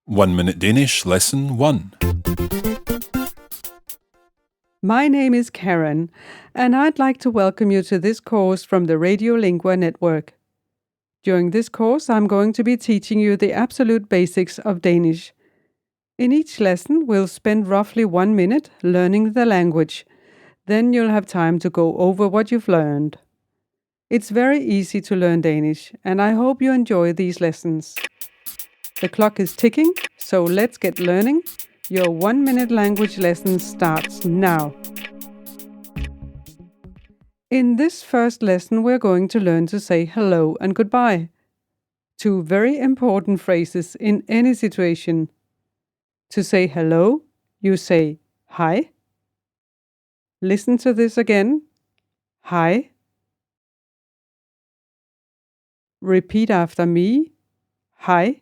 1 Minute Danish Lesson 1. My name is Karen, and I'd like to welcome you to this course from the Radiolingua Network. During this course, I'm going to be teaching you the absolute basics of Danish. In each lesson, we'll spend roughly 1 minute learning the language. Then you'll have time to go over what you've learned. It's very easy to learn Danish, and I hope you enjoy these lessons. The clock is ticking, so let's get learning. Your 1 minute language lesson starts now. In this first lesson, we're going to learn to say hello and goodbye. Two very important phrases in any situation. To say hello, you say hej. Listen to this again. Hej. Repeat after me. Hej.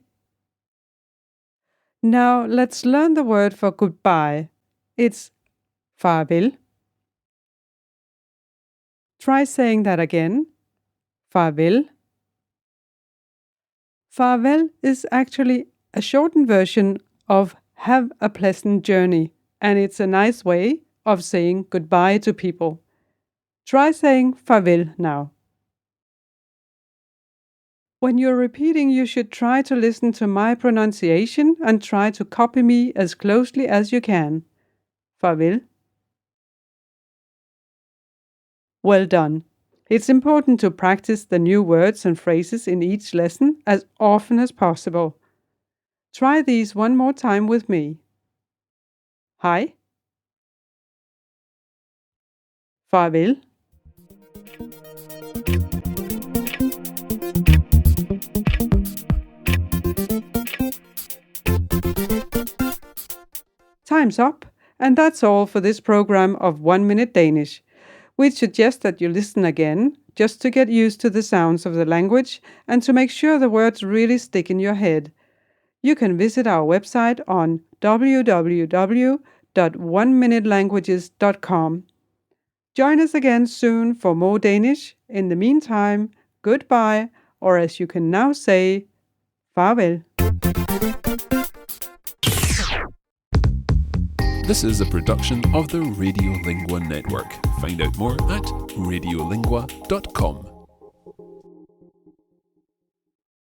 Now let's learn the word for goodbye. It's farvel. Try saying that again. Farvel. Farvel is actually a shortened version of have a pleasant journey, and it's a nice way of saying goodbye to people. Try saying farvel now. When you're repeating, you should try to listen to my pronunciation and try to copy me as closely as you can. Farvel. Well done. It's important to practice the new words and phrases in each lesson as often as possible. Try these one more time with me. Hej. Farvel. Time's up, and that's all for this program of 1 Minute Danish. We'd suggest that you listen again, just to get used to the sounds of the language and to make sure the words really stick in your head. You can visit our website on www.oneminute.languages.com. Join us again soon for more Danish. In the meantime, goodbye, or as you can now say, farvel. This is a production of the Radiolingua Network. Find out more at radiolingua.com.